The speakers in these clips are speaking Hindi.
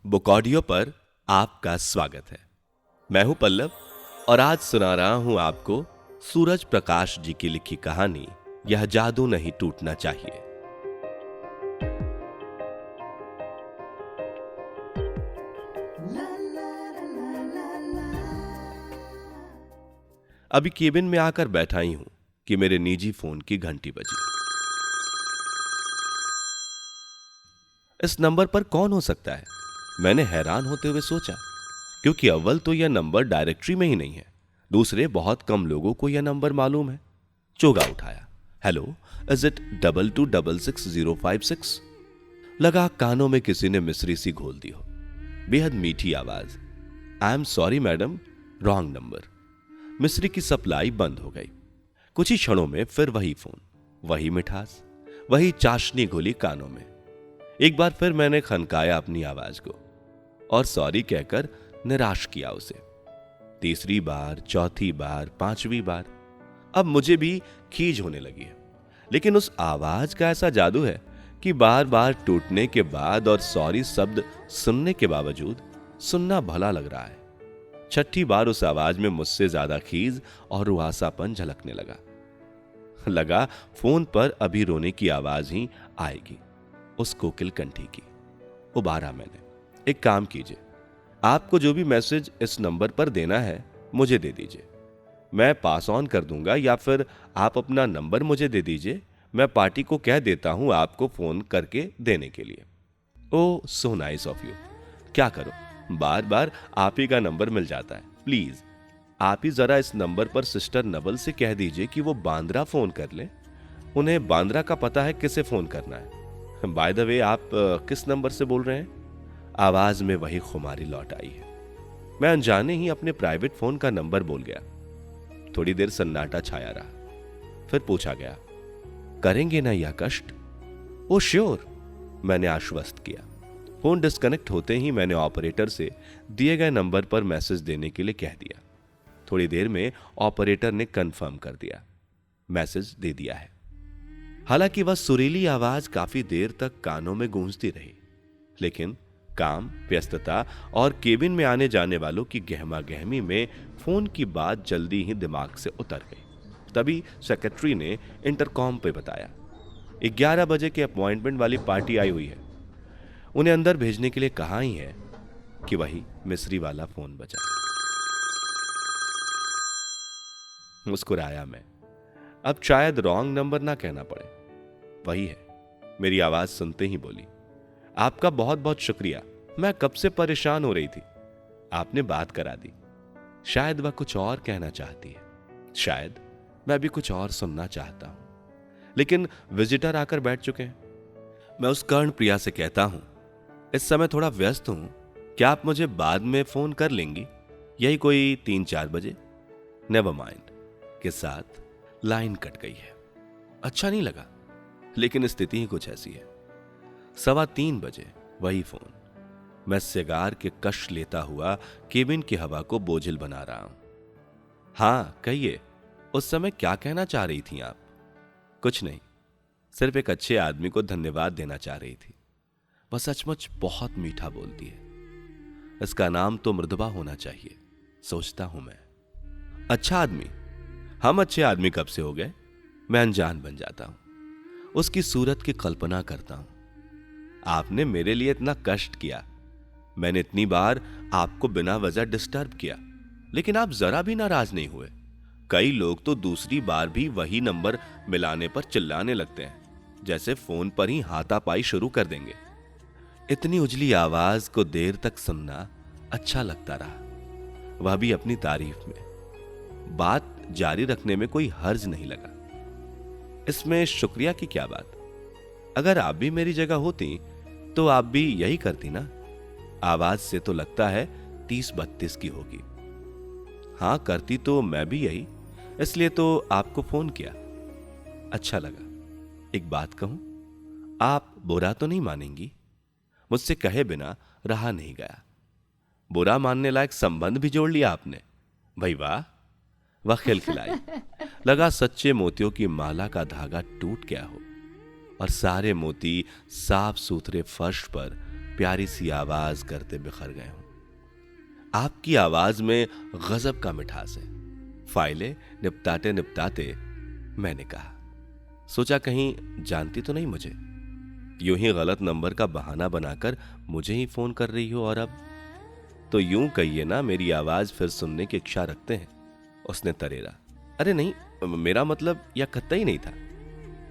बुक ऑडियो पर आपका स्वागत है। मैं हूं पल्लव और आज सुना रहा हूं आपको सूरज प्रकाश जी की लिखी कहानी यह जादू नहीं टूटना चाहिए। अभी केबिन में आकर बैठा ही हूं कि मेरे निजी फोन की घंटी बजी। इस नंबर पर कौन हो सकता है? मैंने हैरान होते हुए सोचा, क्योंकि अव्वल तो यह नंबर डायरेक्टरी में ही नहीं है, दूसरे बहुत कम लोगों को यह नंबर मालूम है। चोगा उठाया। Hello, is it 22666056? लगा कानों में किसी ने मिश्री सी घोल दी हो। बेहद मीठी आवाज। I am sorry madam, wrong number. मिश्री की सप्लाई बंद हो गई। कुछ ही क्षणों में फिर वही फोन, वही मिठास, वही चाशनी घुली कानों में। एक बार फिर मैंने खनकाया अपनी आवाज को और सॉरी कहकर निराश किया उसे। तीसरी बार, चौथी बार, पांचवी बार, अब मुझे भी खीज होने लगी है। लेकिन उस आवाज का ऐसा जादू है कि बार बार टूटने के बाद और सॉरी शब्द सुनने के बावजूद सुनना भला लग रहा है। छठी बार उस आवाज में मुझसे ज्यादा खीज और रुआसापन झलकने लगा फोन पर अभी रोने की आवाज ही आएगी, उस कोकिल कंठी की। उबारा मैंने, एक काम कीजिए, आपको जो भी मैसेज इस नंबर पर देना है मुझे दे दीजिए, मैं पास ऑन कर दूंगा, या फिर आप अपना नंबर मुझे दे दीजिए, मैं पार्टी को कह देता हूं आपको फोन करके देने के लिए। ओह सो नाइस ऑफ यू। क्या करो, बार बार आप ही का नंबर मिल जाता है। प्लीज आप ही जरा इस नंबर पर सिस्टर नवल से कह दीजिए कि वो बांद्रा फोन कर ले। उन्हें बांद्रा का पता है किसे फोन करना है। बाय द वे, आप किस नंबर से बोल रहे हैं? आवाज में वही खुमारी लौट आई है। मैं अनजाने ही अपने प्राइवेट फोन का नंबर बोल गया। थोड़ी देर सन्नाटा छाया रहा, फिर पूछा गया, करेंगे ना यह कष्ट? ओ श्योर, मैंने आश्वस्त किया। फोन डिस्कनेक्ट होते ही मैंने ऑपरेटर से दिए गए नंबर पर मैसेज देने के लिए कह दिया। थोड़ी देर में ऑपरेटर ने कंफर्म कर दिया, मैसेज दे दिया है। हालांकि वह सुरीली आवाज काफी देर तक कानों में गूंजती रही, लेकिन काम, व्यस्तता और केबिन में आने जाने वालों की गहमा गहमी में फोन की बात जल्दी ही दिमाग से उतर गई। तभी सेक्रेटरी ने इंटरकॉम पे बताया, 11 बजे के अपॉइंटमेंट वाली पार्टी आई हुई है, उन्हें अंदर भेजने के लिए कहा ही है कि वही मिस्री वाला फोन बजा। मुस्कुराया मैं। अब शायद रॉन्ग नंबर ना कहना पड़े। वही है। मेरी आवाज सुनते ही बोली, आपका बहुत बहुत शुक्रिया, मैं कब से परेशान हो रही थी, आपने बात करा दी। शायद वह कुछ और कहना चाहती है, शायद मैं भी कुछ और सुनना चाहता हूं, लेकिन विजिटर आकर बैठ चुके हैं। मैं उस कर्ण प्रिया से कहता हूं, इस समय थोड़ा व्यस्त हूं, क्या आप मुझे बाद में फोन कर लेंगी? यही कोई 3-4 बजे? नेवर माइंड के साथ लाइन कट गई है। अच्छा नहीं लगा, लेकिन स्थिति ही कुछ ऐसी है। 2:15 बजे वही फोन। मैं सिगार के कश लेता हुआ केबिन की हवा को बोझिल बना रहा हूं। हाँ कहिए, उस समय क्या कहना चाह रही थी आप? कुछ नहीं, सिर्फ एक अच्छे आदमी को धन्यवाद देना चाह रही थी। वह सचमुच बहुत मीठा बोलती है। इसका नाम तो मृदुबा होना चाहिए, सोचता हूं मैं। अच्छा आदमी? हम अच्छे आदमी कब से हो गए? मैं अनजान बन जाता हूं, उसकी सूरत की कल्पना करता हूं। आपने मेरे लिए इतना कष्ट किया, मैंने इतनी बार आपको बिना वजह डिस्टर्ब किया, लेकिन आप जरा भी नाराज नहीं हुए। कई लोग तो दूसरी बार भी वही नंबर मिलाने पर चिल्लाने लगते हैं, जैसे फोन पर ही हाथापाई शुरू कर देंगे। इतनी उजली आवाज को देर तक सुनना अच्छा लगता रहा, वह भी अपनी तारीफ में। बात जारी रखने में कोई हर्ज नहीं लगा। इसमें शुक्रिया की क्या बात? अगर आप भी मेरी जगह होती तो आप भी यही करती ना। आवाज से तो लगता है 30-32 की होगी। हां करती तो मैं भी यही, इसलिए तो आपको फोन किया। अच्छा लगा। एक बात कहूं, आप बुरा तो नहीं मानेंगी? मुझसे कहे बिना रहा नहीं गया। बुरा मानने लायक संबंध भी जोड़ लिया आपने। भाई वाह। वह खिलखिलाई। लगा सच्चे मोतियों की माला का धागा टूट गया हो और सारे मोती साफ सुथरे फर्श पर प्यारी सी आवाज करते बिखर गए हों। आपकी आवाज में गजब का मिठास है। फाइलें निपटाते निपटाते मैंने कहा, सोचा कहीं जानती तो नहीं मुझे, यूं ही गलत नंबर का बहाना बनाकर मुझे ही फोन कर रही हो। और अब तो यूं कहिए ना, मेरी आवाज फिर सुनने की इच्छा रखते हैं। उसने तरेरा, अरे नहीं, मेरा मतलब यह कतई नहीं था।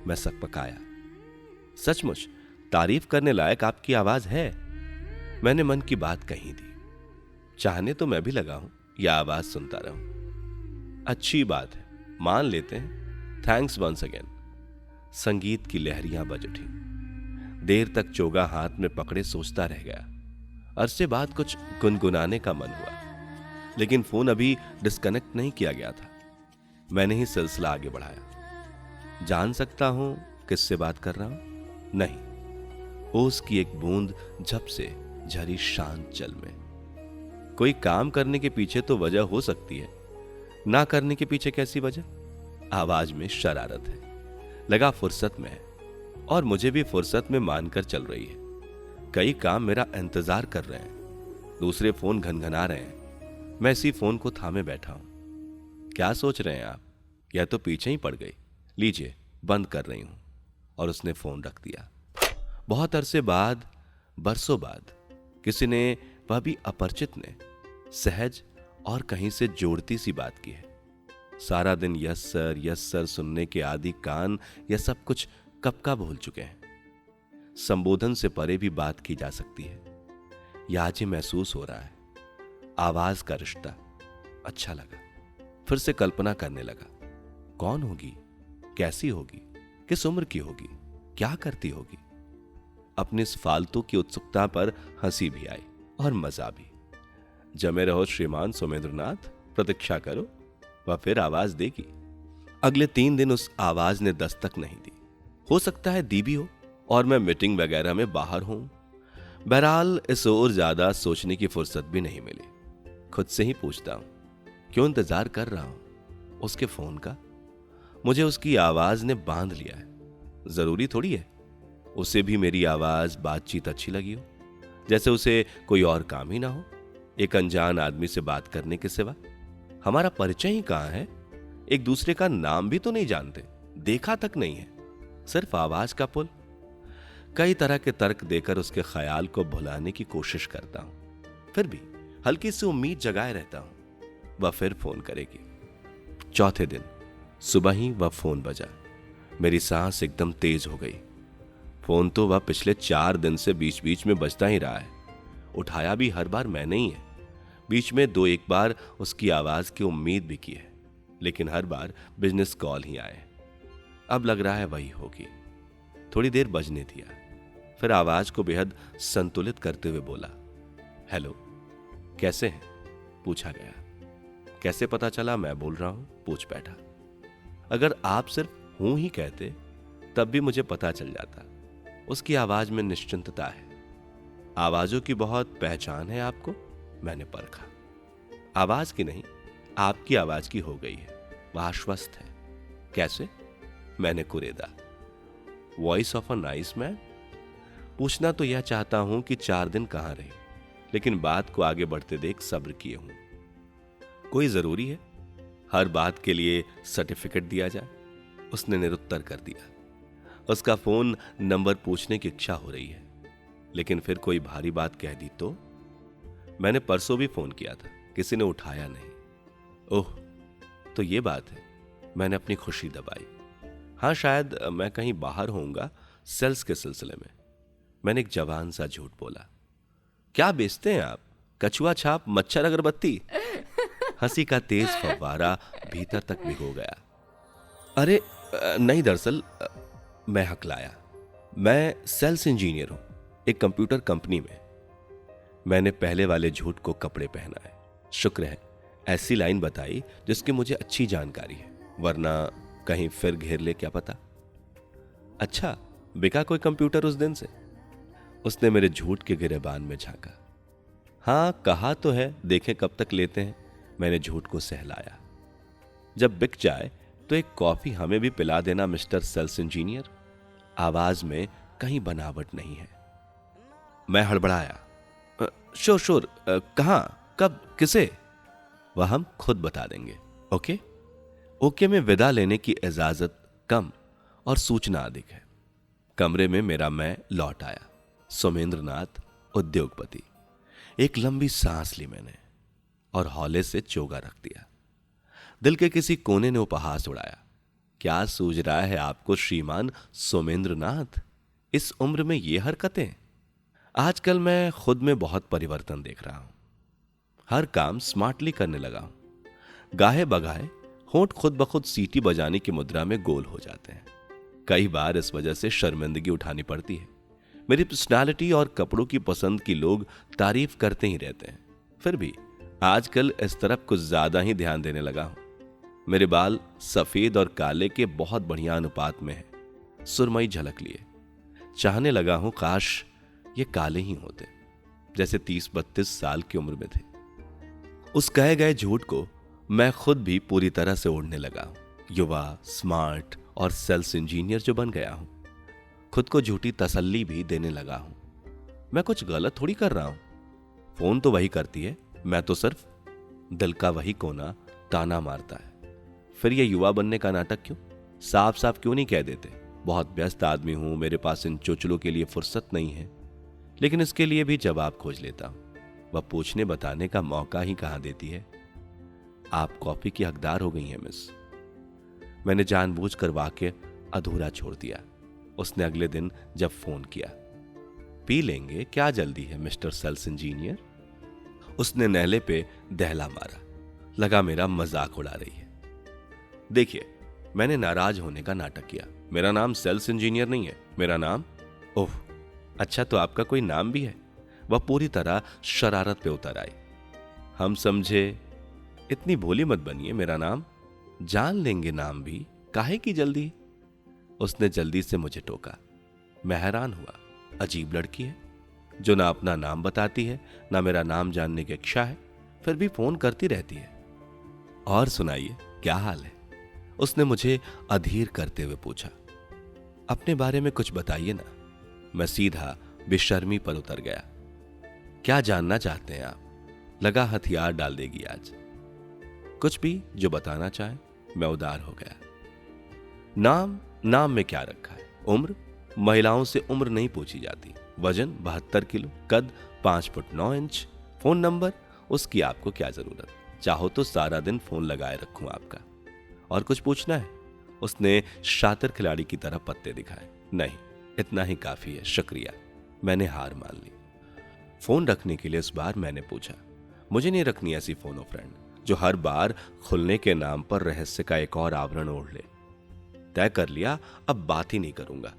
मैं सकपकाया। सचमुच तारीफ करने लायक आपकी आवाज है। मैंने मन की बात कही थी। चाहने तो मैं भी लगा हूं यह आवाज सुनता रहूं। अच्छी बात है, मान लेते हैं। Thanks once again. संगीत की लहरियां बज उठी। देर तक चोगा हाथ में पकड़े सोचता रह गया। अरसे बाद कुछ गुनगुनाने का मन हुआ, लेकिन फोन अभी डिस्कनेक्ट नहीं किया गया था। मैंने ही सिलसिला आगे बढ़ाया। जान सकता हूं किससे बात कर रहा हूं? नहीं। ओस की एक बूंद झप से झरी शांत जल में। कोई काम करने के पीछे तो वजह हो सकती है, ना करने के पीछे कैसी वजह? आवाज में शरारत है। लगा फुर्सत में है, और मुझे भी फुर्सत में मानकर चल रही है। कई काम मेरा इंतजार कर रहे हैं, दूसरे फोन घनघना रहे हैं। मैं इसी फोन को थामे बैठा हूं। क्या सोच रहे हैं आप? यह तो पीछे ही पड़ गई। लीजिए, बंद कर रही हूं। और उसने फोन रख दिया। बहुत अरसे बाद, बरसों बाद किसी ने, वह भी अपरिचित ने, सहज और कहीं से जोड़ती सी बात की है। सारा दिन यस सर सुनने के आदि कान यह सब कुछ कब का भूल चुके हैं। संबोधन से परे भी बात की जा सकती है। यह आज ही महसूस हो रहा है। आवाज का रिश्ता अच्छा लगा। फिर से कल्पना करने लगा, कौन होगी, कैसी होगी, किस उम्र की होगी, क्या करती होगी। अपनी इस फालतू की उत्सुकता पर हंसी भी आई और मजा भी। जमे रहो श्रीमान सोमेंद्रनाथ, प्रतीक्षा करो, वह फिर आवाज देगी। अगले 3 दिन उस आवाज ने दस्तक नहीं दी। हो सकता है दी भी हो और मैं मीटिंग वगैरह में बाहर हूं। बहरहाल इस ओर ज्यादा सोचने की फुर्सत भी नहीं मिली। खुद से ही पूछता हूं, क्यों इंतजार कर रहा हूं उसके फोन का? मुझे उसकी आवाज ने बांध लिया है। जरूरी थोड़ी है उसे भी मेरी आवाज, बातचीत अच्छी लगी हो, जैसे उसे कोई और काम ही ना हो एक अनजान आदमी से बात करने के सिवा। हमारा परिचय ही कहां है? एक दूसरे का नाम भी तो नहीं जानते, देखा तक नहीं है, सिर्फ आवाज का पुल। कई तरह के तर्क देकर उसके ख्याल को भुलाने की कोशिश करता हूं, फिर भी हल्की सी उम्मीद जगाए रहता हूं, वह फिर फोन करेगी। चौथे दिन सुबह ही वह फोन बजा। मेरी सांस एकदम तेज हो गई। फोन तो वह पिछले 4 दिन से बीच बीच में बजता ही रहा है। उठाया भी हर बार मैंने ही है। बीच में 2-1 बार उसकी आवाज की उम्मीद भी की है, लेकिन हर बार बिजनेस कॉल ही आए। अब लग रहा है वही होगी। थोड़ी देर बजने दिया, फिर आवाज को बेहद संतुलित करते हुए बोला, हेलो, कैसे हैं? पूछा गया। कैसे पता चला मैं बोल रहा हूं? पूछ बैठा। अगर आप सिर्फ हूं ही कहते तब भी मुझे पता चल जाता। उसकी आवाज में निश्चिंतता है। आवाजों की बहुत पहचान है आपको? मैंने परखा। आवाज की नहीं, आपकी आवाज की हो गई है। वह आश्वस्त है। कैसे? मैंने कुरेदा। Voice of a nice man. पूछना तो यह चाहता हूं कि 4 दिन कहां रहे, लेकिन बात को आगे बढ़ते देख सब्र किए हूं। कोई जरूरी है हर बात के लिए सर्टिफिकेट दिया जाए? उसने निरुत्तर कर दिया। उसका फोन नंबर पूछने की इच्छा हो रही है, लेकिन फिर कोई भारी बात कह दी तो? मैंने परसों भी फोन किया था, किसी ने उठाया नहीं। ओह, तो ये बात है। मैंने अपनी खुशी दबाई। हाँ, शायद मैं कहीं बाहर होऊंगा सेल्स के सिलसिले में। मैंने एक जवान सा झूठ बोला। क्या बेचते हैं आप? कछुआ छाप, मच्छर अगरबत्ती? हंसी का तेज फव्वारा भीतर तक भिगो गया। अरे नहीं, दरअसल मैं हकलाया। मैं सेल्स इंजीनियर हूं एक कंप्यूटर कंपनी में। मैंने पहले वाले झूठ को कपड़े पहनाए। शुक्र है ऐसी लाइन बताई जिसकी मुझे अच्छी जानकारी है, वरना कहीं फिर घेर ले क्या पता। अच्छा, बिका कोई कंप्यूटर उस दिन से? उसने मेरे झूठ के गिरेबान में झांका। हां, कहा तो है, देखें कब तक लेते हैं। मैंने झूठ को सहलाया। जब बिक जाए तो एक कॉफी हमें भी पिला देना मिस्टर सेल्स इंजीनियर। आवाज में कहीं बनावट नहीं है। मैं हड़बड़ाया। श्योर श्योर, कहाँ, कब, किसे? वह हम खुद बता देंगे। ओके? ओके में विदा लेने की इजाजत कम और सूचना अधिक है। कमरे में मेरा मैं लौट आया, सोमेंद्रनाथ, उद्योगपति। एक लंबी सांस ली मैंने और हौले से चोगा रख दिया। दिल के किसी कोने ने उपहास उड़ाया, क्या सूझ रहा है आपको श्रीमान सोमेंद्रनाथ, इस उम्र में ये हरकतें? आजकल मैं खुद में बहुत परिवर्तन देख रहा हूं। हर काम स्मार्टली करने लगा हूं। गाहे बगाहे होंठ खुद ब खुद सीटी बजाने की मुद्रा में गोल हो जाते हैं। कई बार इस वजह से शर्मिंदगी उठानी पड़ती है। मेरी पर्सनालिटी और कपड़ों की पसंद की लोग तारीफ करते ही रहते हैं। फिर भी आजकल इस तरफ कुछ ज्यादा ही ध्यान देने लगा हूं। मेरे बाल सफेद और काले के बहुत बढ़िया अनुपात में है, सुरमई झलक लिए। चाहने लगा हूं काश ये काले ही होते, जैसे 30-32 साल की उम्र में थे। उस कहे गए झूठ को मैं खुद भी पूरी तरह से ओढ़ने लगा हूं। युवा, स्मार्ट और सेल्स इंजीनियर जो बन गया हूं, खुद को झूठी तसल्ली भी देने लगा हूं। मैं कुछ गलत थोड़ी कर रहा हूं। फोन तो वही करती है, मैं तो सिर्फ दिल का वही कोना ताना मारता है। फिर ये युवा बनने का नाटक क्यों? साफ साफ क्यों नहीं कह देते, बहुत व्यस्त आदमी हूं, मेरे पास इन चुचलों के लिए फुर्सत नहीं है। लेकिन इसके लिए भी जवाब खोज लेता हूं। वह पूछने बताने का मौका ही कहां देती है। आप कॉफी की हकदार हो गई हैं मिस। मैंने जानबूझकर वाक्य अधूरा छोड़ दिया। उसने अगले दिन जब फोन किया, पी लेंगे, क्या जल्दी है मिस्टर सेल्स इंजीनियर। उसने नहले पे दहला मारा, लगा मेरा मजाक उड़ा रही है। देखिए, मैंने नाराज होने का नाटक किया। मेरा नाम सेल्स इंजीनियर नहीं है, मेरा नाम। ओह अच्छा, तो आपका कोई नाम भी है? वह पूरी तरह शरारत पे उतर आई। हम समझे, इतनी भोली मत बनिए, मेरा नाम। जान लेंगे नाम भी, काहे की जल्दी? उसने जल्दी से मुझे टोका। मैं हैरान हुआ। अजीब लड़की है जो ना अपना नाम बताती है, ना मेरा नाम जानने की इच्छा है, फिर भी फोन करती रहती है। और सुनाइए, क्या हाल है? उसने मुझे अधीर करते हुए पूछा। अपने बारे में कुछ बताइए ना। मैं सीधा बेशर्मी पर उतर गया। क्या जानना चाहते हैं आप? लगा हथियार डाल देगी आज। कुछ भी जो बताना चाहे। मैं उदार हो गया। नाम में क्या रखा है? उम्र? महिलाओं से उम्र नहीं पूछी जाती। वजन 72 किलो, कद 5 फुट 9 इंच। Phone number? उसकी आपको क्या जरूरत? चाहो तो सारा दिन फोन लगाए रखूं आपका। और कुछ पूछना है? उसने शातिर खिलाड़ी की तरह पत्ते दिखाए। नहीं, इतना ही काफी है, शुक्रिया। मैंने हार मान ली। फोन रखने के लिए इस बार मैंने पूछा। मुझे नहीं रखनी ऐसी फोनो फ्रेंड जो हर बार खुलने के नाम पर रहस्य का एक और आवरण ओढ़ ले। तय कर लिया, अब बात ही नहीं करूंगा।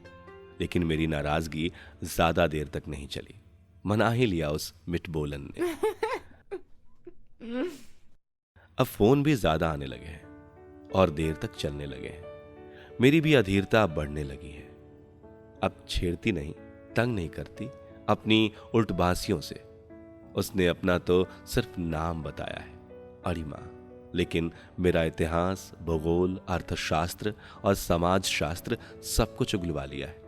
लेकिन मेरी नाराजगी ज्यादा देर तक नहीं चली। मना ही लिया उस मिठबोलन ने। अब फोन भी ज्यादा आने लगे हैं और देर तक चलने लगे हैं। मेरी भी अधीरता अब बढ़ने लगी है। अब छेड़ती नहीं, तंग नहीं करती अपनी उल्टबासियों से। उसने अपना तो सिर्फ नाम बताया है, अरिमा, लेकिन मेरा इतिहास, भूगोल, अर्थशास्त्र और समाज शास्त्र सब कुछ उगलवा लिया है।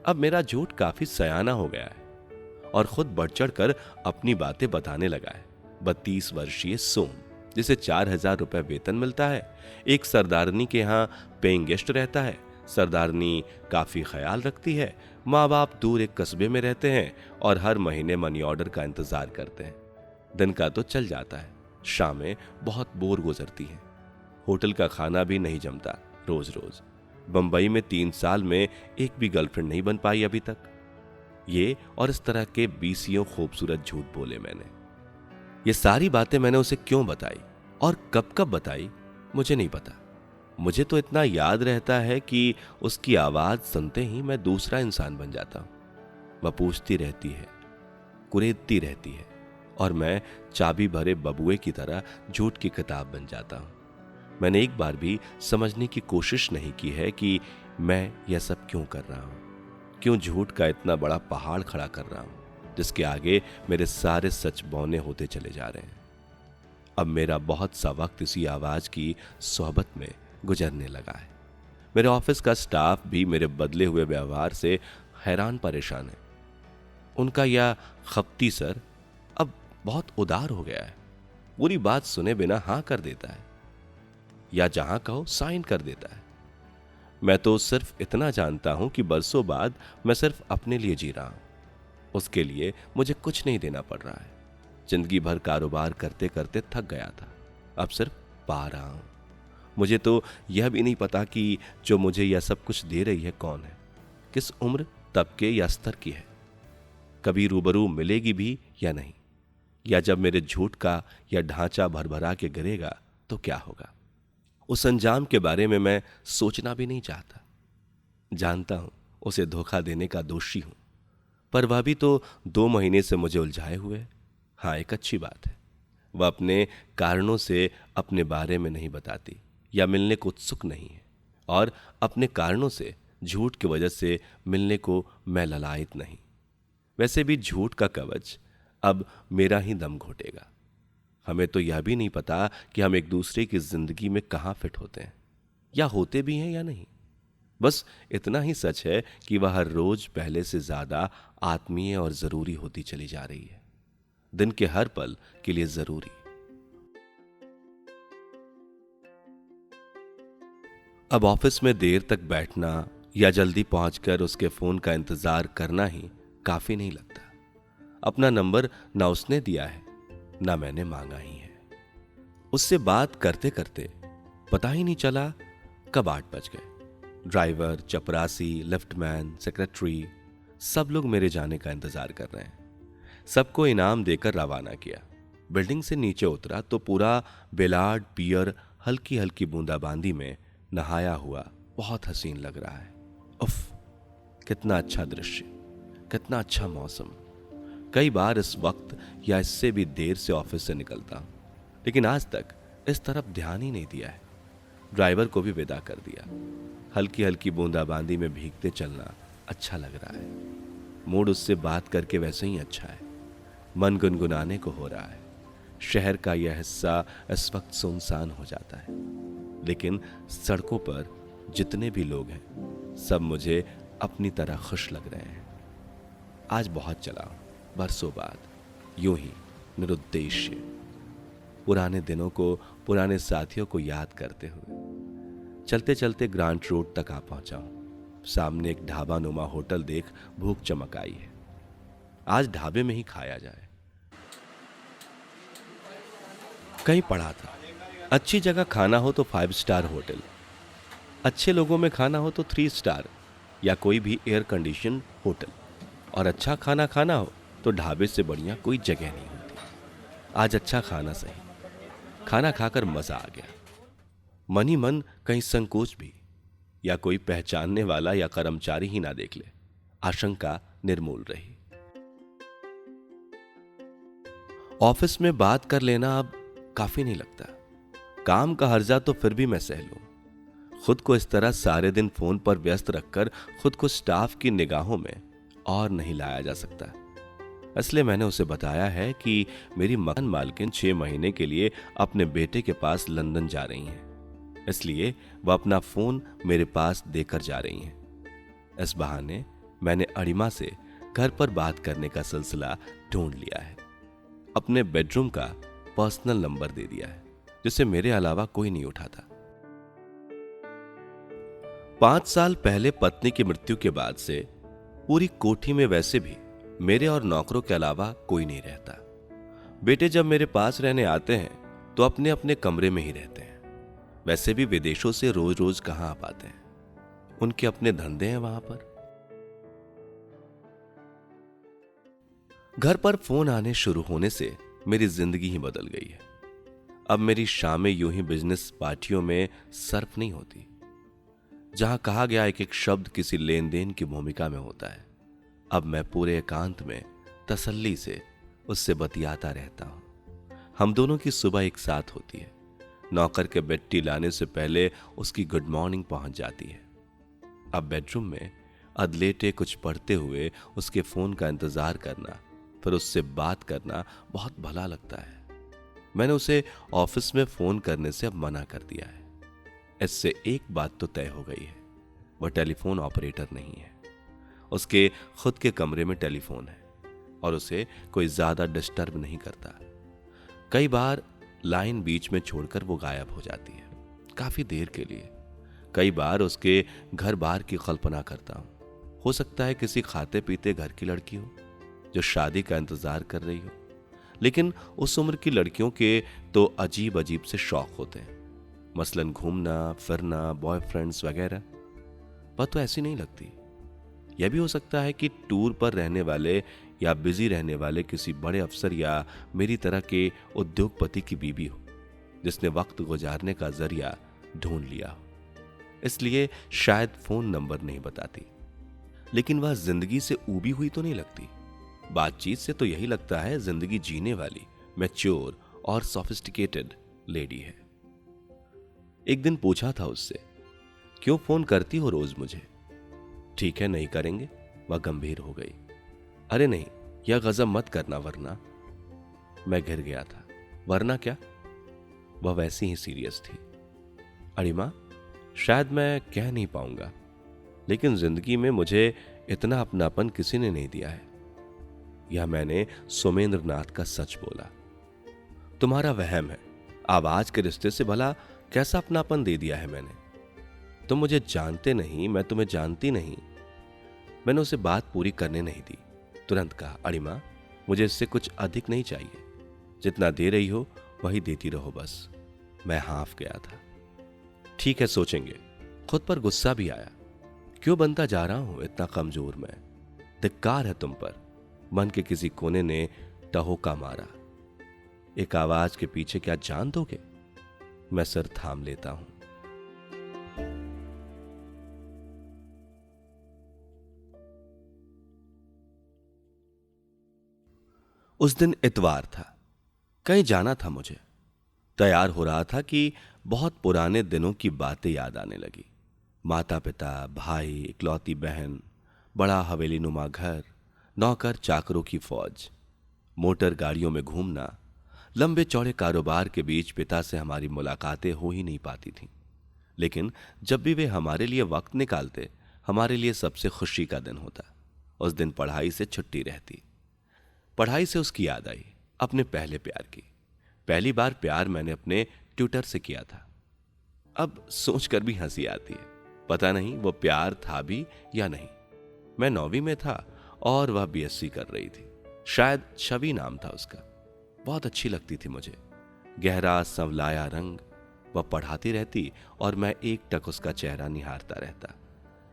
अब मेरा झूठ काफी सयाना हो गया है और खुद बढ़ चढ़ कर अपनी बातें बताने लगा है। 32 वर्षीय सोम, जिसे 4,000 रुपए वेतन मिलता है, एक सरदारनी के यहाँ पेइंग गेस्ट रहता है। सरदारनी काफी ख्याल रखती है। माँ बाप दूर एक कस्बे में रहते हैं और हर महीने मनी ऑर्डर का इंतजार करते हैं। दिन का तो चल जाता है, शामें बहुत बोर गुजरती हैं। होटल का खाना भी नहीं जमता रोज रोज। बंबई में 3 साल में एक भी गर्लफ्रेंड नहीं बन पाई अभी तक। ये और इस तरह के 20 खूबसूरत झूठ बोले मैंने। ये सारी बातें मैंने उसे क्यों बताई और कब कब बताई मुझे नहीं पता। मुझे तो इतना याद रहता है कि उसकी आवाज सुनते ही मैं दूसरा इंसान बन जाता हूं। वह पूछती रहती है, कुरेदती रहती है और मैं चाबी भरे बबुए की तरह झूठ की किताब बन जाता हूं। मैंने एक बार भी समझने की कोशिश नहीं की है कि मैं यह सब क्यों कर रहा हूं, क्यों झूठ का इतना बड़ा पहाड़ खड़ा कर रहा हूं जिसके आगे मेरे सारे सच बौने होते चले जा रहे हैं। अब मेरा बहुत सा वक्त इसी आवाज की सोहबत में गुजरने लगा है। मेरे ऑफिस का स्टाफ भी मेरे बदले हुए व्यवहार से हैरान परेशान है। उनका यह खपती सर अब बहुत उदार हो गया है। पूरी बात सुने बिना हां कर देता है या जहां कहो साइन कर देता है। मैं तो सिर्फ इतना जानता हूं कि बरसों बाद मैं सिर्फ अपने लिए जी रहा हूं। उसके लिए मुझे कुछ नहीं देना पड़ रहा है। जिंदगी भर कारोबार करते करते थक गया था, अब सिर्फ पा रहा हूं। मुझे तो यह भी नहीं पता कि जो मुझे यह सब कुछ दे रही है कौन है, किस उम्र, तबके या स्तर की है, कभी रूबरू मिलेगी भी या नहीं, या जब मेरे झूठ का यह ढांचा भरभरा के गिरेगा तो क्या होगा। उस अंजाम के बारे में मैं सोचना भी नहीं चाहता। जानता हूं उसे धोखा देने का दोषी हूं, पर वह भी तो 2 महीने से मुझे उलझाए हुए है। हाँ, एक अच्छी बात है, वह अपने कारणों से अपने बारे में नहीं बताती या मिलने को उत्सुक नहीं है, और अपने कारणों से, झूठ की वजह से मिलने को मैं ललायत नहीं। वैसे भी झूठ का कवच अब मेरा ही दम घोटेगा। हमें तो यह भी नहीं पता कि हम एक दूसरे की जिंदगी में कहां फिट होते हैं, या होते भी हैं या नहीं। बस इतना ही सच है कि वह हर रोज पहले से ज्यादा आत्मीय और जरूरी होती चली जा रही है, दिन के हर पल के लिए जरूरी। अब ऑफिस में देर तक बैठना या जल्दी पहुंचकर उसके फोन का इंतजार करना ही काफी नहीं लगता। अपना नंबर ना उसने दिया है, ना मैंने मांगा ही है। उससे बात करते करते पता ही नहीं चला कब 8 बज गए। ड्राइवर, चपरासी, लिफ्टमैन, सेक्रेटरी, सब लोग मेरे जाने का इंतजार कर रहे हैं। सबको इनाम देकर रवाना किया। बिल्डिंग से नीचे उतरा तो पूरा बेलार्ड पियर हल्की हल्की बूंदाबांदी में नहाया हुआ बहुत हसीन लग रहा है। उफ, कितना अच्छा दृश्य, कितना अच्छा मौसम। कई बार इस वक्त या इससे भी देर से ऑफिस से निकलता हूं, लेकिन आज तक इस तरफ ध्यान ही नहीं दिया है। ड्राइवर को भी विदा कर दिया। हल्की हल्की बूंदाबांदी में भीगते चलना अच्छा लग रहा है। मूड उससे बात करके वैसे ही अच्छा है। मन गुनगुनाने को हो रहा है। शहर का यह हिस्सा इस वक्त सुनसान हो जाता है, लेकिन सड़कों पर जितने भी लोग हैं सब मुझे अपनी तरह खुश लग रहे हैं। आज बहुत चला हूं, बरसों बाद, यूं ही निरुद्देश्य, पुराने दिनों को, पुराने साथियों को याद करते हुए। चलते चलते ग्रांट रोड तक आ पहुंचा हूं। सामने एक ढाबा नुमा होटल देख भूख चमक आई है। आज ढाबे में ही खाया जाए। कहीं पढ़ा था, अच्छी जगह खाना हो तो 5 स्टार होटल, अच्छे लोगों में खाना हो तो 3 स्टार या कोई भी एयर कंडीशन होटल, और अच्छा खाना खाना हो तो ढाबे से बढ़िया कोई जगह नहीं होती। आज अच्छा खाना सही, खाना खाकर मजा आ गया। मन ही मन कहीं संकोच भी, या कोई पहचानने वाला या कर्मचारी ही ना देख ले, आशंका निर्मूल रही। ऑफिस में बात कर लेना अब काफी नहीं लगता। काम का हर्जा तो फिर भी मैं सह लूं। खुद को इस तरह सारे दिन फोन पर व्यस्त रखकर खुद को स्टाफ की निगाहों में और नहीं लाया जा सकता। इसलिए मैंने उसे बताया है कि मेरी मकान मालकिन 6 महीने के लिए अपने बेटे के पास लंदन जा रही हैं, इसलिए वह अपना फोन मेरे पास देकर जा रही हैं। इस बहाने मैंने अणिमा से घर पर बात करने का सिलसिला ढूंढ लिया है। अपने बेडरूम का पर्सनल नंबर दे दिया है, जिसे मेरे अलावा कोई नहीं उठाता। 5 साल पहले पत्नी की मृत्यु के बाद से पूरी कोठी में वैसे भी मेरे और नौकरों के अलावा कोई नहीं रहता। बेटे जब मेरे पास रहने आते हैं तो अपने अपने कमरे में ही रहते हैं। वैसे भी विदेशों से रोज रोज कहां आ पाते हैं, उनके अपने धंधे हैं वहां पर। घर पर फोन आने शुरू होने से मेरी जिंदगी ही बदल गई है। अब मेरी शामें यूं ही बिजनेस पार्टियों में सर्फ नहीं होती, जहां कहा गया एक एक शब्द किसी लेन देन की भूमिका में होता है। अब मैं पूरे एकांत में तसल्ली से उससे बतियाता रहता हूं। हम दोनों की सुबह एक साथ होती है। नौकर के बेड टी लाने से पहले उसकी गुड मॉर्निंग पहुंच जाती है। अब बेडरूम में अधलेटे कुछ पढ़ते हुए उसके फोन का इंतजार करना, फिर उससे बात करना बहुत भला लगता है। मैंने उसे ऑफिस में फोन करने से अब मना कर दिया है। इससे एक बात तो तय हो गई है, वह टेलीफोन ऑपरेटर नहीं है। उसके खुद के कमरे में टेलीफोन है, और उसे कोई ज्यादा डिस्टर्ब नहीं करता। कई बार लाइन बीच में छोड़कर वो गायब हो जाती है, काफी देर के लिए। कई बार उसके घर बार की कल्पना करता हूं। हो सकता है किसी खाते पीते घर की लड़की हो जो शादी का इंतजार कर रही हो। लेकिन उस उम्र की लड़कियों के तो अजीब अजीब से शौक होते हैं, मसलन घूमना फिरना, बॉयफ्रेंड्स वगैरह। वह तो ऐसी नहीं लगती। यह भी हो सकता है कि टूर पर रहने वाले या बिजी रहने वाले किसी बड़े अफसर या मेरी तरह के उद्योगपति की बीवी हो, जिसने वक्त गुजारने का जरिया ढूंढ लिया हो, इसलिए शायद फोन नंबर नहीं बताती। लेकिन वह जिंदगी से ऊबी हुई तो नहीं लगती। बातचीत से तो यही लगता है जिंदगी जीने वाली, मैच्योर और सोफिस्टिकेटेड लेडी है। एक दिन पूछा था उससे, क्यों फोन करती हो रोज मुझे? ठीक है, नहीं करेंगे। वह गंभीर हो गई। अरे नहीं, यह गजब मत करना वरना। मैं घिर गया था। वरना क्या? वह वैसी ही सीरियस थी। अरिमा, शायद मैं कह नहीं पाऊंगा, लेकिन जिंदगी में मुझे इतना अपनापन किसी ने नहीं दिया है। यह मैंने सोमेंद्र नाथ का सच बोला। तुम्हारा वहम है। आवाज के रिश्ते से भला कैसा अपनापन दे दिया है मैंने? तुम मुझे जानते नहीं, मैं तुम्हें जानती नहीं। मैंने उसे बात पूरी करने नहीं दी। तुरंत कहा, अरिमा, मुझे इससे कुछ अधिक नहीं चाहिए। जितना दे रही हो वही देती रहो बस। मैं हाफ गया था। ठीक है, सोचेंगे। खुद पर गुस्सा भी आया। क्यों बनता जा रहा हूं इतना कमजोर मैं? धिक्कार है तुम पर। मन के किसी कोने ने टहोका मारा। एक आवाज के पीछे क्या जान दोगे? मैं सर थाम लेता हूं। उस दिन इतवार था। कहीं जाना था मुझे। तैयार हो रहा था कि बहुत पुराने दिनों की बातें याद आने लगी। माता पिता, भाई, इकलौती बहन, बड़ा हवेली नुमा घर, नौकर चाकरों की फौज, मोटर गाड़ियों में घूमना। लंबे चौड़े कारोबार के बीच पिता से हमारी मुलाकातें हो ही नहीं पाती थीं। लेकिन जब भी वे हमारे लिए वक्त निकालते, हमारे लिए सबसे खुशी का दिन होता। उस दिन पढ़ाई से छुट्टी रहती। पढ़ाई से उसकी याद आई, अपने पहले प्यार की। पहली बार प्यार मैंने अपने ट्यूटर से किया था। अब सोचकर भी हंसी आती है। पता नहीं वो प्यार था भी या नहीं। मैं 9वीं में था और वह बीएससी कर रही थी। शायद छवि नाम था उसका। बहुत अच्छी लगती थी मुझे। गहरा संवलाया रंग। वह पढ़ाती रहती और मैं एकटक उसका चेहरा निहारता रहता।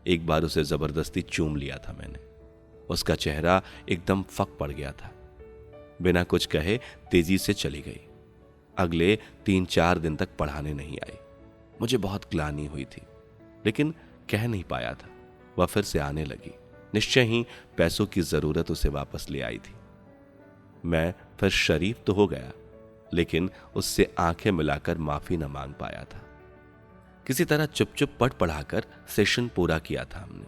एक बार उसे जबरदस्ती चूम लिया था मैंने। उसका चेहरा एकदम फक पड़ गया था। बिना कुछ कहे तेजी से चली गई। अगले 3-4 दिन तक पढ़ाने नहीं आई। मुझे बहुत ग्लानि हुई थी, लेकिन कह नहीं पाया था। वह फिर से आने लगी। निश्चय ही पैसों की जरूरत उसे वापस ले आई थी। मैं फिर शरीफ तो हो गया, लेकिन उससे आंखें मिलाकर माफी न मांग पाया था। किसी तरह चुप चुप पढ़ पढ़ाकर सेशन पूरा किया था हमने।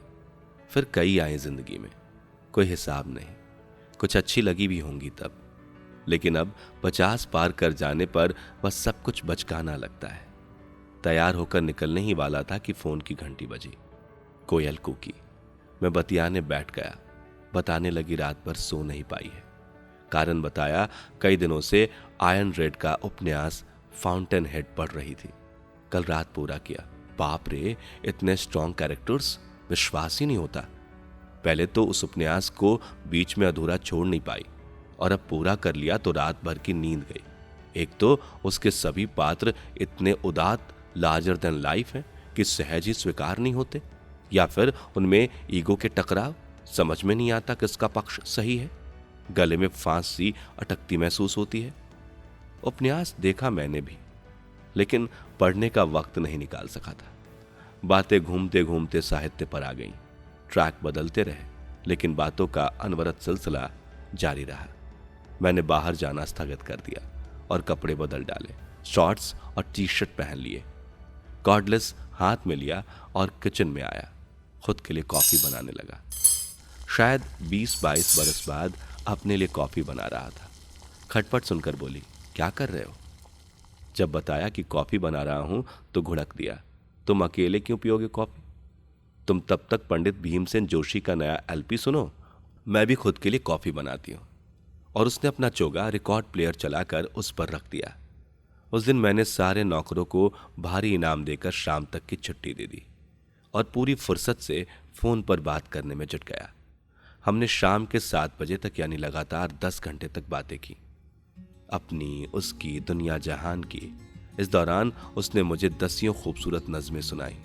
फिर कई आए जिंदगी में, कोई हिसाब नहीं। कुछ अच्छी लगी भी होंगी तब, लेकिन अब 50 पार कर जाने पर वह सब कुछ बचकाना लगता है। तैयार होकर निकलने ही वाला था कि फोन की घंटी बजी। कोयल कूकी। मैं बतियाने बैठ गया। बताने लगी रात भर सो नहीं पाई है। कारण बताया, कई दिनों से आयरन रेड का उपन्यास फाउंटेन हेड पढ़ रही थी। कल रात पूरा किया। बाप रे, इतने स्ट्रॉन्ग कैरेक्टर्स, विश्वास ही नहीं होता। पहले तो उस उपन्यास को बीच में अधूरा छोड़ नहीं पाई, और अब पूरा कर लिया तो रात भर की नींद गई। एक तो उसके सभी पात्र इतने उदात्त, लार्जर देन लाइफ हैं कि सहज ही स्वीकार नहीं होते, या फिर उनमें ईगो के टकराव। समझ में नहीं आता किसका पक्ष सही है। गले में फांस सी अटकती महसूस होती है। उपन्यास देखा मैंने भी, लेकिन पढ़ने का वक्त नहीं निकाल सका था। बातें घूमते घूमते साहित्य पर आ गईं। ट्रैक बदलते रहे, लेकिन बातों का अनवरत सिलसिला जारी रहा। मैंने बाहर जाना स्थगित कर दिया और कपड़े बदल डाले। शॉर्ट्स और टी-शर्ट पहन लिए। कॉर्डलेस हाथ में लिया और किचन में आया। खुद के लिए कॉफी बनाने लगा। शायद 20-22 बरस बाद अपने लिए कॉफी बना रहा था। खटपट सुनकर बोली, क्या कर रहे हो? जब बताया कि कॉफी बना रहा हूं तो घुड़क दिया, तुम अकेले क्यों पियोगे कॉफी? तुम तब तक पंडित भीमसेन जोशी का नया एलपी सुनो, मैं भी खुद के लिए कॉफी बनाती हूं। और उसने अपना चोगा रिकॉर्ड प्लेयर चलाकर उस पर रख दिया। उस दिन मैंने सारे नौकरों को भारी इनाम देकर शाम तक की छुट्टी दे दी और पूरी फुर्सत से फोन पर बात करने में जुट गया। हमने शाम के 7 बजे तक यानी लगातार 10 घंटे तक बातें की, अपनी, उसकी, दुनिया जहान की। इस दौरान उसने मुझे 10 खूबसूरत नज़में सुनाई।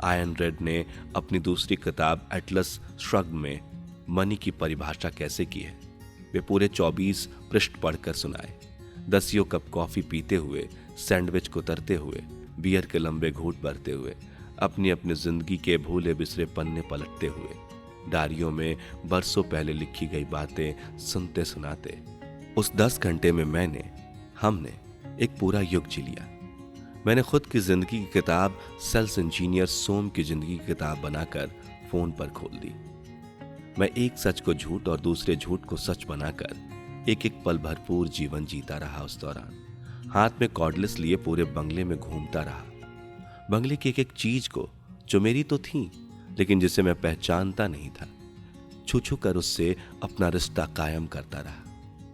आयन रेड ने अपनी दूसरी किताब एटलस श्रग्ड में मनी की परिभाषा कैसे की है वे पूरे 24 पृष्ठ पढ़कर सुनाए। 10 कप कॉफी पीते हुए, सैंडविच कुतरते हुए, बियर के लंबे घूंट भरते हुए, अपनी अपनी जिंदगी के भूले बिसरे पन्ने पलटते हुए, डायरियों में बरसों पहले लिखी गई बातें सुनते सुनाते। उस 10 घंटे में हमने एक पूरा युग जी लिया। मैंने खुद की जिंदगी की किताब सेल्स इंजीनियर सोम की जिंदगी की किताब बनाकर फोन पर खोल दी। मैं एक सच को झूठ और दूसरे झूठ को सच बनाकर एक एक पल भरपूर जीवन जीता रहा। उस दौरान हाथ में कॉर्डलेस लिए पूरे बंगले में घूमता रहा। बंगले की एक एक चीज को जो मेरी तो थी लेकिन जिसे मैं पहचानता नहीं था, छू छू कर उससे अपना रिश्ता कायम करता रहा।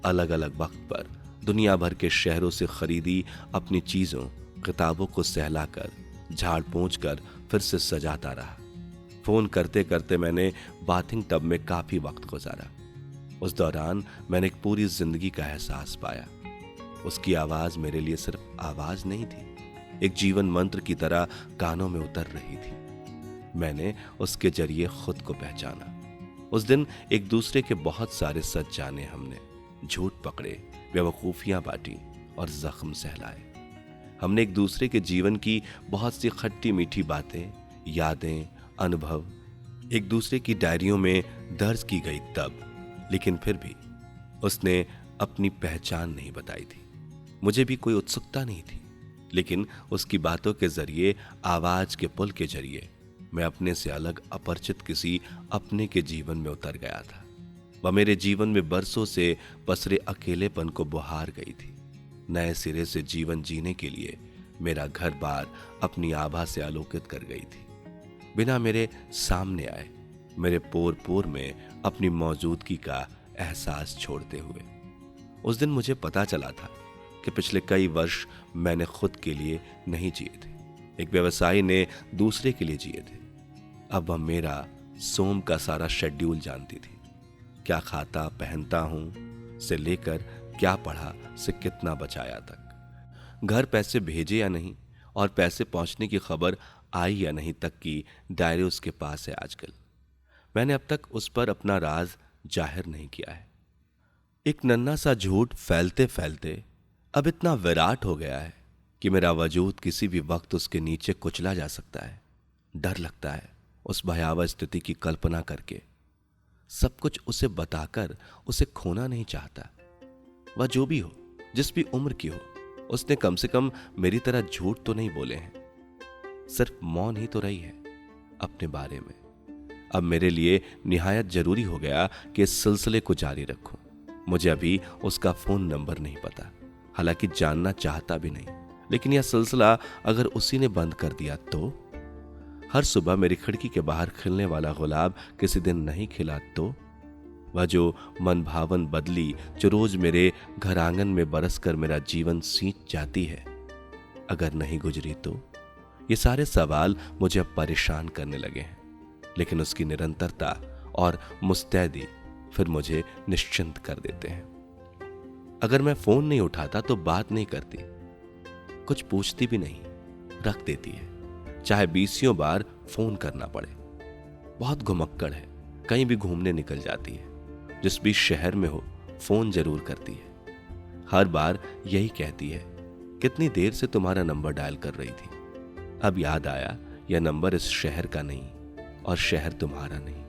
अलग अलग वक्त पर दुनिया भर के शहरों से खरीदी अपनी चीजों, किताबों को सहलाकर, झाड़ पोंछ कर फिर से सजाता रहा। फोन करते करते मैंने बाथिंग टब में काफी वक्त गुजारा। उस दौरान मैंने एक पूरी जिंदगी का एहसास पाया। उसकी आवाज मेरे लिए सिर्फ आवाज नहीं थी, एक जीवन मंत्र की तरह कानों में उतर रही थी। मैंने उसके जरिए खुद को पहचाना। उस दिन एक दूसरे के बहुत सारे सच जाने हमने, झूठ पकड़े, बेवकूफियां बांटी और जख्म सहलाए। हमने एक दूसरे के जीवन की बहुत सी खट्टी मीठी बातें, यादें, अनुभव एक दूसरे की डायरियों में दर्ज की गई तब, लेकिन फिर भी उसने अपनी पहचान नहीं बताई थी। मुझे भी कोई उत्सुकता नहीं थी, लेकिन उसकी बातों के जरिए, आवाज के पुल के जरिए मैं अपने से अलग अपरिचित किसी अपने के जीवन में उतर गया था। वह मेरे जीवन में बरसों से पसरे अकेलेपन को बुहार गई थी। नए सिरे से जीवन जीने के लिए मेरा घर बार अपनी आभा से आलोकित कर गई थी। बिना मेरे सामने आए, मेरे पोर पोर में अपनी मौजूदगी का एहसास छोड़ते हुए। उस दिन मुझे पता चला था कि पिछले कई वर्ष मैंने खुद के लिए नहीं जिए थे, एक व्यवसायी ने दूसरे के लिए जिए थे। अब वह मेरा, सोम का सारा शेड्यूल जानती थी। क्या खाता पहनता हूं से लेकर क्या पढ़ा से कितना बचाया तक, घर पैसे भेजे या नहीं और पैसे पहुंचने की खबर आई या नहीं तक की डायरी उसके पास है आजकल। मैंने अब तक उस पर अपना राज जाहिर नहीं किया है। एक नन्हा सा झूठ फैलते फैलते अब इतना विराट हो गया है कि मेरा वजूद किसी भी वक्त उसके नीचे कुचला जा सकता है। डर लगता है उस भयावह स्थिति की कल्पना करके। सब कुछ उसे बताकर उसे खोना नहीं चाहता। वह जो भी हो, जिस भी उम्र की हो, उसने कम से कम मेरी तरह झूठ तो नहीं बोले हैं, सिर्फ मौन ही तो रही है अपने बारे में। अब मेरे लिए निहायत जरूरी हो गया कि इस सिलसिले को जारी रखूं। मुझे अभी उसका फोन नंबर नहीं पता, हालांकि जानना चाहता भी नहीं, लेकिन यह सिलसिला अगर उसी ने बंद कर दिया तो? हर सुबह मेरी खिड़की के बाहर खिलने वाला गुलाब किसी दिन नहीं खिला तो? वह जो मनभावन बदली जो रोज मेरे घर आंगन में बरसकर मेरा जीवन सींच जाती है, अगर नहीं गुजरी तो? ये सारे सवाल मुझे अब परेशान करने लगे हैं, लेकिन उसकी निरंतरता और मुस्तैदी फिर मुझे निश्चिंत कर देते हैं। अगर मैं फोन नहीं उठाता तो बात नहीं करती, कुछ पूछती भी नहीं, रख देती है, चाहे 20 बार फोन करना पड़े। बहुत घुमक्कड़ है, कहीं भी घूमने निकल जाती है, जिस भी शहर में हो फोन जरूर करती है। हर बार यही कहती है, कितनी देर से तुम्हारा नंबर डायल कर रही थी, अब याद आया यह नंबर इस शहर का नहीं और शहर तुम्हारा नहीं।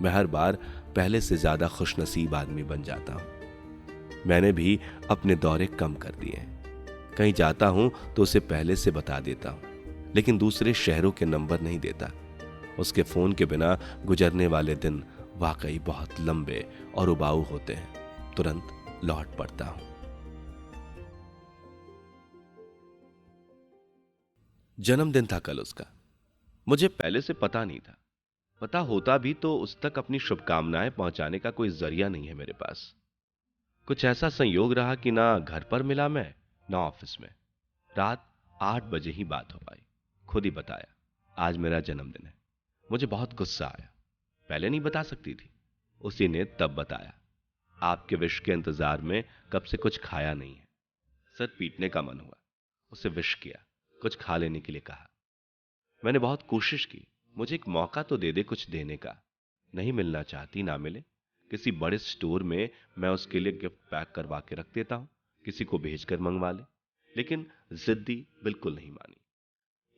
मैं हर बार पहले से ज्यादा खुशनसीब आदमी बन जाता हूं। मैंने भी अपने दौरे कम कर दिए हैं। कहीं जाता हूं तो उसे पहले से बता देता हूं, लेकिन दूसरे शहरों के नंबर नहीं देता। उसके फोन के बिना गुजरने वाले दिन वाकई बहुत लंबे और उबाऊ होते हैं। तुरंत लौट पड़ता हूं। जन्मदिन था कल उसका। मुझे पहले से पता नहीं था। पता होता भी तो उस तक अपनी शुभकामनाएं पहुंचाने का कोई जरिया नहीं है मेरे पास। कुछ ऐसा संयोग रहा कि ना घर पर मिला मैं, ना ऑफिस में। रात 8 बजे ही बात हो पाई। खुद ही बताया, आज मेरा जन्मदिन है। मुझे बहुत गुस्सा आया। पहले नहीं बता सकती थी? उसी ने तब बताया, आपके विश के इंतजार में कब से कुछ खाया नहीं है। सर पीटने का मन हुआ। उसे विश किया, कुछ खा लेने के लिए कहा। मैंने बहुत कोशिश की, मुझे एक मौका तो दे दे कुछ देने का। नहीं मिलना चाहती, ना मिले। किसी बड़े स्टोर में मैं उसके लिए गिफ्ट पैक करवा के रख देता हूं, किसी को भेजकर मंगवा ले। लेकिन जिद्दी बिल्कुल नहीं मानी।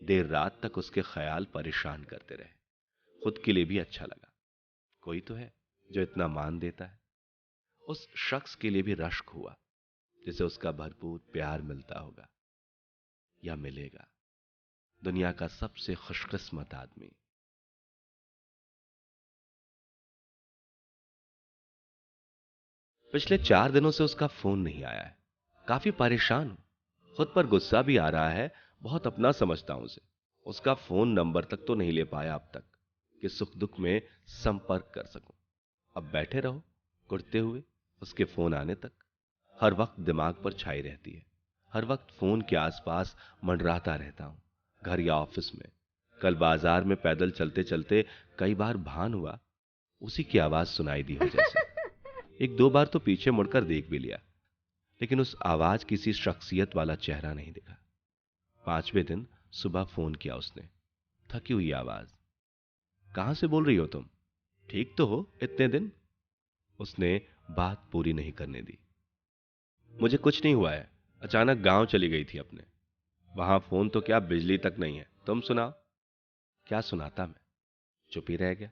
देर रात तक उसके ख्याल परेशान करते रहे। खुद के लिए भी अच्छा लगा, कोई तो है जो इतना मान देता है। उस शख्स के लिए भी रश्क हुआ जिसे उसका भरपूर प्यार मिलता होगा या मिलेगा। दुनिया का सबसे खुशकिस्मत आदमी। पिछले 4 दिनों से उसका फोन नहीं आया है। काफी परेशान हूं। खुद पर गुस्सा भी आ रहा है। बहुत अपना समझता हूं उसे। उसका फोन नंबर तक तो नहीं ले पाया अब तक कि सुख दुख में संपर्क कर सकूं। अब बैठे रहो कुड़ते हुए उसके फोन आने तक। हर वक्त दिमाग पर छाई रहती है। हर वक्त फोन के आसपास मंडराता रहता हूं, घर या ऑफिस में। कल बाजार में पैदल चलते चलते कई बार भान हुआ उसी की आवाज सुनाई दी हो जैसे। एक दो बार तो पीछे मुड़कर देख भी लिया, लेकिन उस आवाज किसी शख्सियत वाला चेहरा नहीं दिखा। 5वें दिन सुबह फोन किया उसने। थकी हुई आवाज, कहां से बोल रही हो तुम? ठीक तो हो इतने दिन? उसने बात पूरी नहीं करने दी। मुझे कुछ नहीं हुआ है, अचानक गांव चली गई थी अपने। वहां फोन तो क्या, बिजली तक नहीं है। तुम सुनाओ। क्या सुनाता मैं? चुप ही रह गया।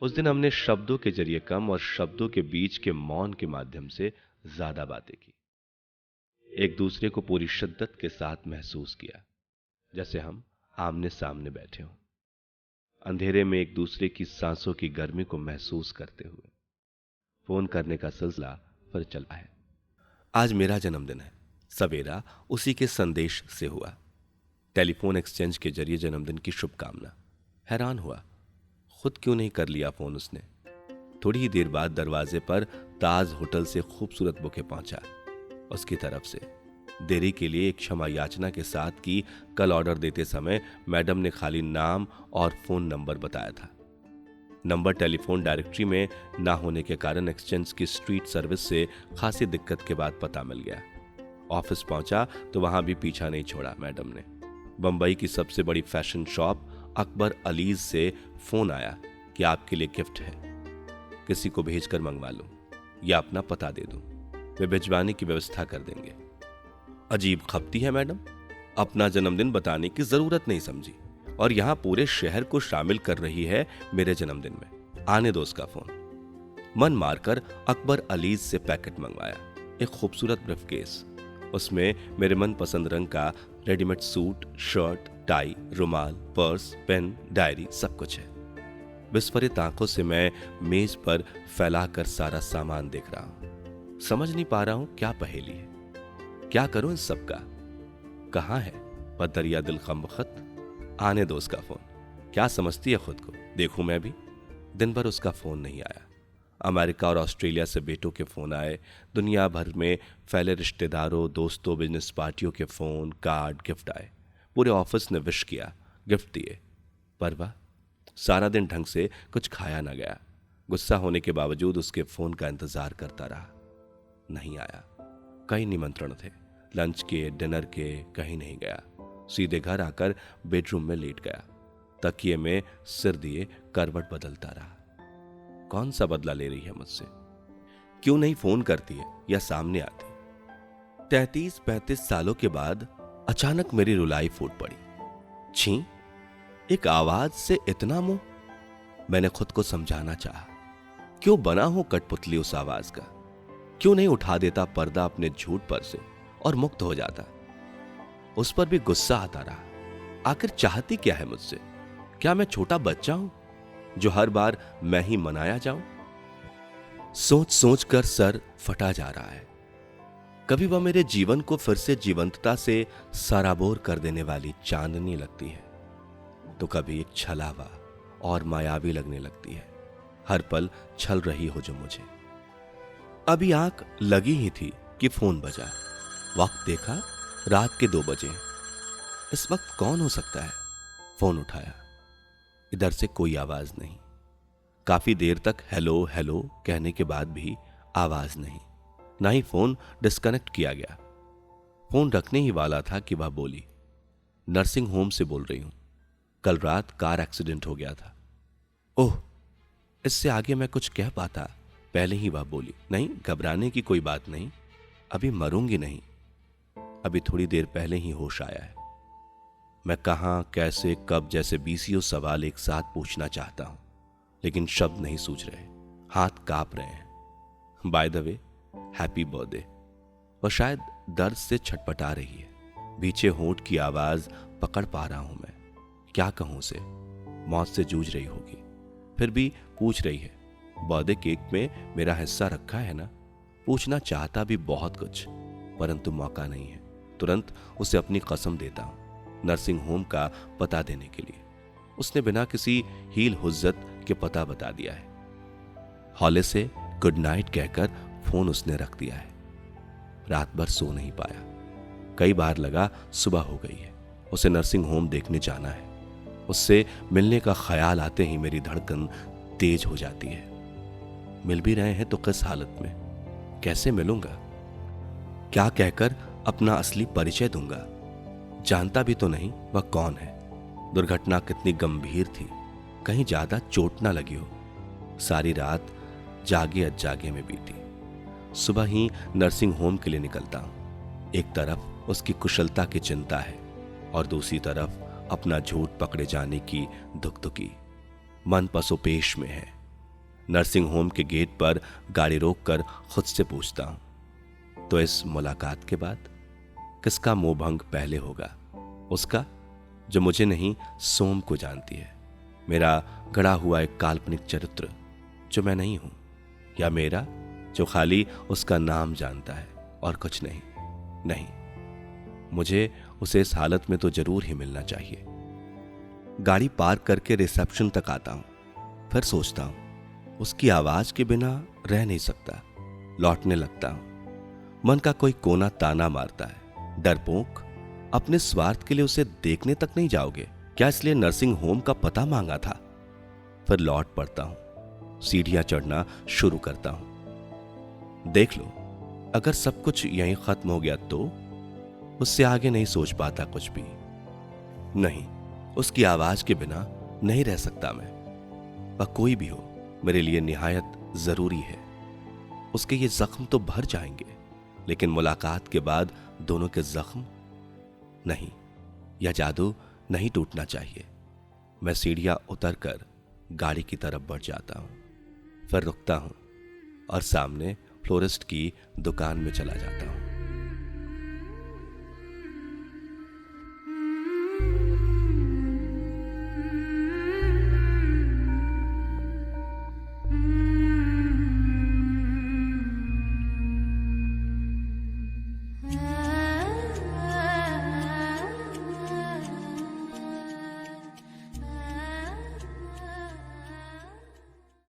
उस दिन हमने शब्दों के जरिए कम और शब्दों के बीच के मौन के माध्यम से ज्यादा बातें की। एक दूसरे को पूरी शिद्दत के साथ महसूस किया, जैसे हम आमने सामने बैठे हों, अंधेरे में एक दूसरे की सांसों की गर्मी को महसूस करते हुए। फोन करने का सिलसिला फिर चला है। आज मेरा जन्मदिन है। सवेरा उसी के संदेश से हुआ। टेलीफोन एक्सचेंज के जरिए जन्मदिन की शुभकामना। हैरान हुआ, खुद क्यों नहीं कर लिया फोन उसने। थोड़ी ही देर बाद दरवाजे पर ताज होटल से खूबसूरत बुके पहुंचा। उसकी तरफ से देरी के लिए एक क्षमा याचना के साथ कि कल ऑर्डर देते समय मैडम ने खाली नाम और फोन नंबर बताया था। नंबर टेलीफोन डायरेक्टरी में ना होने के कारण एक्सचेंज की स्ट्रीट सर्विस से खासी दिक्कत के बाद पता मिल गया। ऑफिस पहुंचा तो वहां भी पीछा नहीं छोड़ा मैडम ने। बंबई की सबसे बड़ी फैशन शॉप अकबर अलीज से फोन आया कि आपके लिए गिफ्ट है, किसी को भेजकर मंगवा लो या अपना पता दे दो, वे भिजवाने की व्यवस्था कर देंगे। अजीब खपती है मैडम, अपना जन्मदिन बताने की जरूरत नहीं समझी और यहां पूरे शहर को शामिल कर रही है मेरे जन्मदिन में। आने दो उसका फोन। मन मारकर अकबर अलीज से पैकेट मंगवाया। एक खूबसूरत ब्रीफकेस, उसमें मेरे मनपसंद रंग का रेडीमेड सूट, शर्ट, टाई, रुमाल, पर्स, पेन, डायरी, सब कुछ है। विस्फारित आंखों से मैं मेज पर फैलाकर सारा सामान देख रहा हूं। समझ नहीं पा रहा हूं क्या पहेली है, क्या करूं इन सब का। कहां है पदरिया दिल खम्बख्त? आने दो उसका फोन। क्या समझती है खुद को, देखूं मैं भी। दिन भर उसका फोन नहीं आया। अमेरिका और ऑस्ट्रेलिया से बेटों के फोन आए। दुनिया भर में फैले रिश्तेदारों, दोस्तों, बिजनेस पार्टियों के फोन, कार्ड, गिफ्ट आए। पूरे ऑफिस ने विश किया, गिफ्ट दिए। पर वह सारा दिन ढंग से कुछ खाया ना गया। गुस्सा होने के बावजूद उसके फोन का इंतजार करता रहा। नहीं आया। कई निमंत्रण थे, लंच के, डिनर के, कहीं नहीं गया। सीधे घर आकर बेडरूम में लेट गया। तकिए में सिर दिए करवट बदलता रहा। कौन सा बदला ले रही है मुझसे? क्यों नहीं फोन करती है या सामने आती? 33-35 सालों के बाद अचानक मेरी रुलाई फूट पड़ी। छी, एक आवाज से इतना मुंह। मैंने खुद को समझाना चाहा। क्यों बना हूं कठपुतली उस आवाज का? क्यों नहीं उठा देता पर्दा अपने झूठ पर से और मुक्त हो जाता? उस पर भी गुस्सा आता रहा। आखिर चाहती क्या है मुझसे? क्या मैं छोटा बच्चा हूं जो हर बार मैं ही मनाया जाऊं? सोच सोच कर सर फटा जा रहा है। कभी वह मेरे जीवन को फिर से जीवंतता से सराबोर कर देने वाली चांदनी लगती है, तो कभी एक छलावा और मायावी लगने लगती है। हर पल छल रही हो जो मुझे। अभी आंख लगी ही थी कि फोन बजा। वक्त देखा, रात के 2 बजे। इस वक्त कौन हो सकता है? फोन उठाया। इधर से कोई आवाज नहीं। काफी देर तक हेलो हेलो कहने के बाद भी आवाज नहीं, ना ही फोन डिस्कनेक्ट किया गया। फोन रखने ही वाला था कि वह बोली, नर्सिंग होम से बोल रही हूं, कल रात कार एक्सीडेंट हो गया था। ओह, इससे आगे मैं कुछ कह पाता पहले ही वह बोली, नहीं घबराने की कोई बात नहीं, अभी मरूंगी नहीं, अभी थोड़ी देर पहले ही होश आया है। मैं कहां, कैसे, कब जैसे 20 सवाल एक साथ पूछना चाहता हूं, लेकिन शब्द नहीं सूझ रहे, हाथ कांप रहे हैं। By the way, happy birthday. वह शायद दर्द से छटपटा रही है, पीछे होंठ की आवाज पकड़ पा रहा हूं मैं। क्या कहूं उसे? मौत से जूझ रही होगी, फिर भी पूछ रही है, बर्थडे केक में मेरा हिस्सा रखा है ना? पूछना चाहता भी बहुत कुछ, परंतु मौका नहीं है। तुरंत उसे अपनी कसम देता हूं, नर्सिंग होम का पता देने के लिए। उसने बिना किसी हील हुज्जत के पता बता दिया है। हौले से गुड नाइट कहकर फोन उसने रख दिया है। रात भर सो नहीं पाया। कई बार लगा सुबह हो गई है, उसे नर्सिंग होम देखने जाना है। उससे मिलने का ख्याल आते ही मेरी धड़कन तेज हो जाती है। मिल भी रहे हैं तो किस हालत में, कैसे मिलूंगा, क्या कहकर अपना असली परिचय दूंगा? जानता भी तो नहीं वह कौन है। दुर्घटना कितनी गंभीर थी, कहीं ज्यादा चोट ना लगी हो। सारी रात जागे अजागे में बीती। सुबह ही नर्सिंग होम के लिए निकलता हूं। एक तरफ उसकी कुशलता की चिंता है और दूसरी तरफ अपना झूठ पकड़े जाने की दुखदुकी। मन पसोपेश में है। नर्सिंग होम के गेट पर गाड़ी रोककर खुद से पूछता हूं, तो इस मुलाकात के बाद किसका मोहभंग पहले होगा? उसका, जो मुझे नहीं सोम को जानती है, मेरा गढ़ा हुआ एक काल्पनिक चरित्र जो मैं नहीं हूं, या मेरा जो खाली उसका नाम जानता है और कुछ नहीं? नहीं, मुझे उसे इस हालत में तो जरूर ही मिलना चाहिए। गाड़ी पार्क करके रिसेप्शन तक आता हूं, फिर सोचता हूं उसकी आवाज के बिना रह नहीं सकता। लौटने लगता हूं। मन का कोई कोना ताना मारता है, डरपोक, अपने स्वार्थ के लिए उसे देखने तक नहीं जाओगे क्या? इसलिए नर्सिंग होम का पता मांगा था। फिर लौट पड़ता हूं, सीढ़ियां चढ़ना शुरू करता हूं। देख लो, अगर सब कुछ यहीं खत्म हो गया तो? उससे आगे नहीं सोच पाता कुछ भी। नहीं, उसकी आवाज के बिना नहीं रह सकता मैं। वह कोई भी हो, मेरे लिए निहायत जरूरी है। उसके ये जख्म तो भर जाएंगे, लेकिन मुलाकात के बाद दोनों के जख्म नहीं, यह जादू नहीं टूटना चाहिए। मैं सीढ़ियां उतरकर गाड़ी की तरफ बढ़ जाता हूं, फिर रुकता हूं और सामने फ्लोरिस्ट की दुकान में चला जाता हूं।